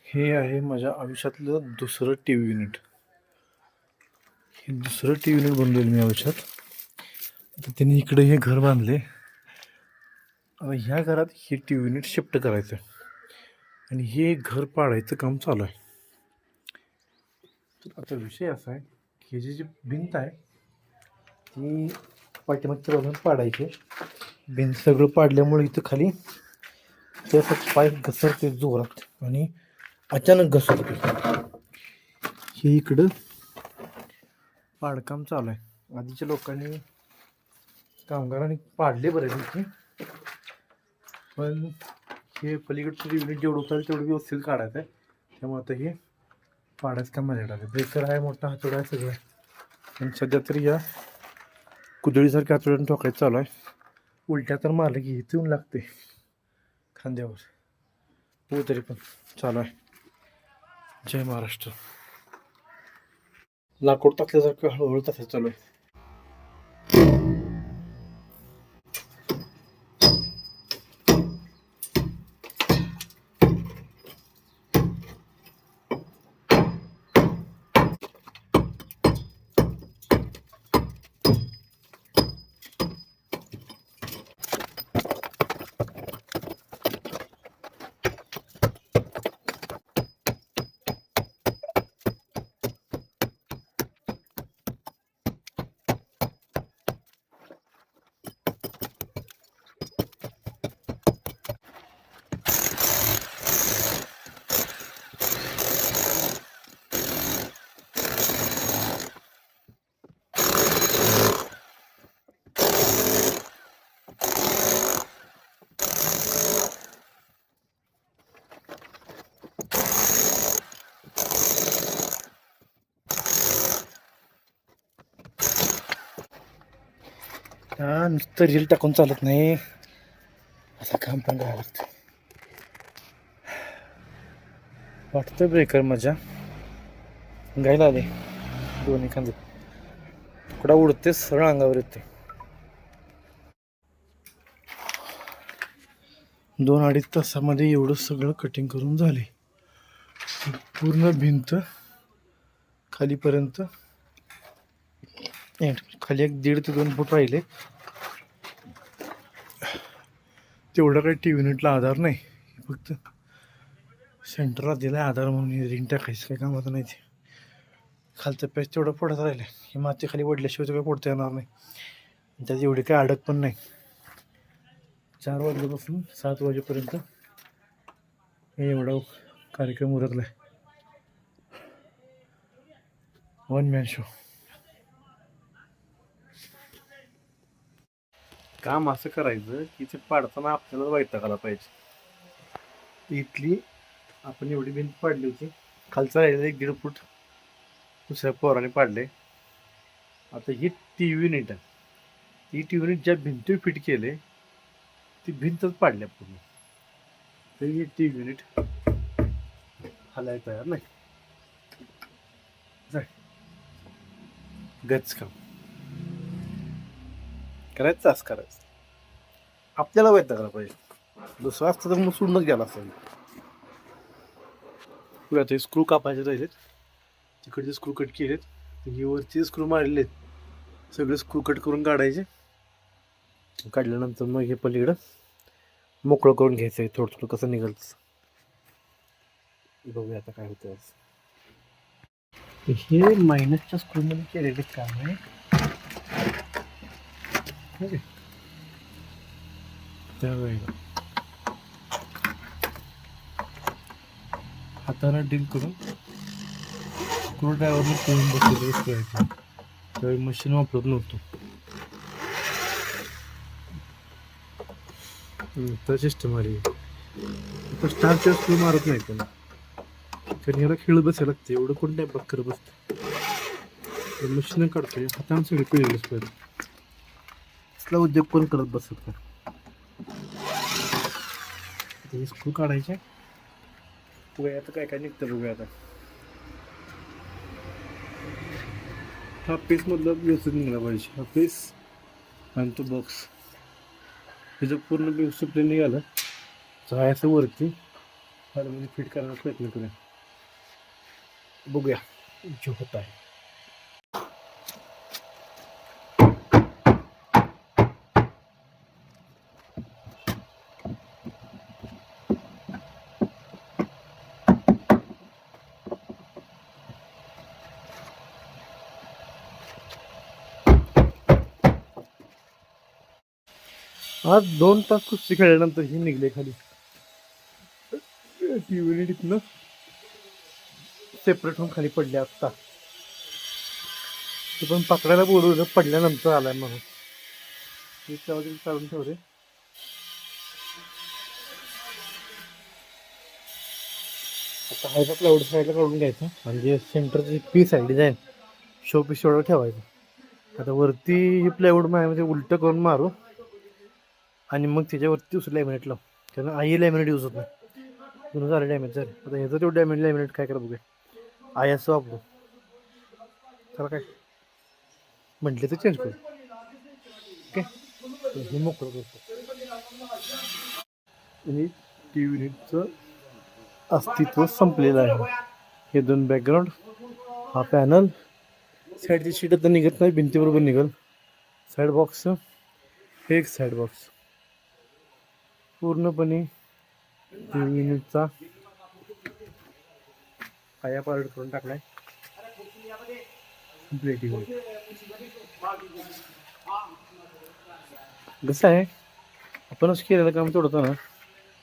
हे आहे माझ्या आयुष्यातलं दुसरं टी व्ही युनिट. हे दुसरं टी व्ही युनिट बनवलेलं मी आयुष्यात. आता त्यांनी इकडे हे घर बांधले. आता ह्या घरात हे टी व्ही युनिट शिफ्ट करायचं आणि हे घर पाडायचं काम चालू आहे. तर आता विषय असा आहे की जी भिंत आहे ती पाठीमागच्या बाजून पाडायची. भिंत सगळं पाडल्यामुळे इथं खाली त्यासाठी पाय घसरते जोरात आणि अचानक घसरते. हे इकडं पाडकाम चालू आहे. आधीच्या लोकांनी कामगारांनी पाडले बऱ्यापैकी, पण हे पलीकडचं युनिट जेवढं उचल तेवढं व्यवस्थित काढायचं आहे. त्यामुळे आता हे पाडायचं काम माझ्या टाकलं. ब्रेकर आहे, मोठा हातोडा आहे, सगळं आहे. पण सध्या तरी या कुदळीसारख्या हातोड्यानं ठोकायचं चालू आहे. उलट्या तर मारलं की इथे येऊन लागते खांद्यावर. हो तरी पण चालू आहे. जय महाराष्ट्र. लाकूड टाकल्यासारखं हळूहळू तसं चालू आहे. नुसतं रील टाकून चालत नाही, असं काम पण करावं लागतं. वाटतं ब्रेकर माझ्या गायला आले दोन्ही खांदे. कुठं उडते सरळ अंगावर येते. 2-2.5 तासामध्ये एवढं सगळं कटिंग करून झाले. पूर्ण भिंत खालीपर्यंत, खाली 1.5 ते 2 फूट राहिले. तेवढा काही टी व्ही युनिटला आधार नाही, फक्त सेंटरला दिला आधार म्हणून रिंग टाकायचं काही कामाचं नाही. ते खालचं पॅच तेवढं फोडत राहिलं. ही माती खाली वडल्याशिवाय काही फोडता येणार नाही. त्यात एवढी काही अडक पण नाही. 4 वाजल्यापासून 7 वाजेपर्यंत हे एवढा कार्यक्रम उरकला आहे. 1 मॅन शो. काम असं करायचं की ते पाडताना आपल्याला वैतागायला पाहिजे. इथली आपण एवढी भिंत पाडली होती, खालचा राहिलेला 1.5 फूट दुसऱ्या पोराने पाडले. आता ही टी व्ही युनिट आहे. ती टी व्ही युनिट ज्या भिंतीवर फिट केले ती भिंतच पाडल्या पूर्ण. तरी ही टी व्ही युनिट हलाय तयार नाही. जाय गच काम करायचं, असं करायचं. आपल्याला वैतागायला पाहिजे. दुसरं असतं तर मग सोडूनच गेला असेल. आता स्क्रू कापायचे राहिलेत. तिकडचे स्क्रू कट केलेत. हे वरचे स्क्रू मारलेत. सगळे स्क्रू कट करून काढायचे. काढल्यानंतर मग हे पलीकडं मोकळं करून घ्यायचं आहे. थोडं थोडं कसं निघाल बघूया आता काय होतं. हे मायनसच्या स्क्रूमध्ये केलेले काम आहे. त्यावेळेला हाताला डील करून स्क्रू ड्रायव्हरने करून बसलेलं करायचं. त्यावेळी मशीन वापरत नव्हतो. तर सिस्टम आली. आता स्टारच्या स्क्रू मारत नाही पण, कारण याला खेळ बसायला लागते. एवढं कोण टाइम पास करत बसतं. मशीन काढतोय हाताने सगळे पिळलेच पाहिजे. असला उद्योग कोण करत बसत का. हे स्क्रू काढायचे. बघूया आता काय काय निघतं. बघूया आता. हा पीस मधला व्यवस्थित निघाला पाहिजे. हा पीस आणि तो बॉक्स हे जर पूर्ण व्यवस्थित निघालं तर असं वरती हार्मोनियम फिट करायचा प्रयत्न करूया, बघूया जो होत आहे. आज 2 तास कुस्ती खेळल्यानंतर ही निघले खाली. युनिट इथनं सेपरेट होऊन खाली पडले असता. ते पण पकडायला बोलवलं, पडल्यानंतर आलाय म्हणून मी काढून ठेवले. आता हायचा प्लाऊड साईडला काढून घ्यायचा आणि जे सेंटरची पीस आहे डिझाईन शो पीस एवढं ठेवायचं. आता वरती प्लायवूड माझ्यामध्ये उलटं करून मारू आणि मग त्याच्यावरती दुसरं लॅमिनेट लावू. कारण आई लॅमिनेट यूज होत नाही, जुनं झालं डॅमेज झालं. आता ह्याचं तेवढं डॅमेज लॅमिनेट काय करा बघूया, आई असं वापरू. चला काय म्हटले तर चेंज करू. ओके, हे मोकळं करतो आणि टी युनिटचं अस्तित्व संपलेलं आहे. हे 2 बॅकग्राऊंड, हा पॅनल, साईडची शीट आता निघत नाही, भिंतीबरोबर निघल. साईड बॉक्स, हे एक साईड बॉक्स पूर्णपणे टी युनिटचा पाया पार्ट करून टाकलाय. प्लेटिंग कसं आहे, आपणच केलेलं काम तोडतो ना,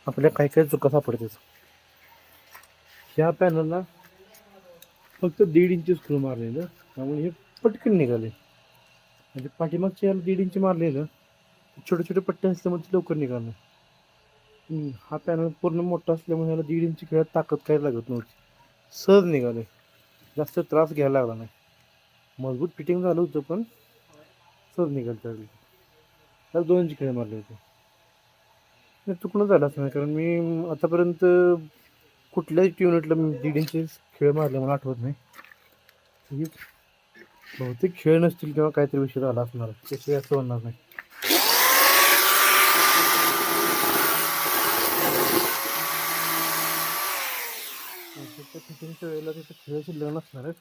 आपल्या काही काही चुका सापडतात. ह्या पॅनलला फक्त 1.5 इंच स्क्रू मारलेलं, त्यामुळे हे पटकन निघाले. म्हणजे पाठीमागच्या 1.5 इंच मारलेलं, छोटे छोटे पट्टे असल्यामुळे ते लवकर निघालं. हा पॅनल पूर्ण मोठा असल्यामुळे ह्याला 1.5 इंच खेळात ताकद काय लागत नव्हती, सहज निघाले, जास्त त्रास घ्यायला लागला नाही. मजबूत फिटिंग झालं होतं पण सहज निघाल. त्याला 2 इंच खेळ मारले होते. चुकणं झालं असं नाही, कारण मी आतापर्यंत कुठल्याच युनिटला मी 1.5 इंच खेळ मारले मला आठवत नाही. बहुतेक खेळ नसतील किंवा काहीतरी विषय झाला असणार, त्याशिवाय असं होणार नाही. फिटिंगच्या वेळेला तिथं खेळ शिल्लक नसणार आहेत,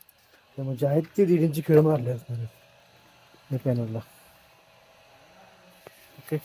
त्यामुळे जे आहेत ते 1.5 इंच खेळ मारले असणार आहेत या पॅनलला. ओके.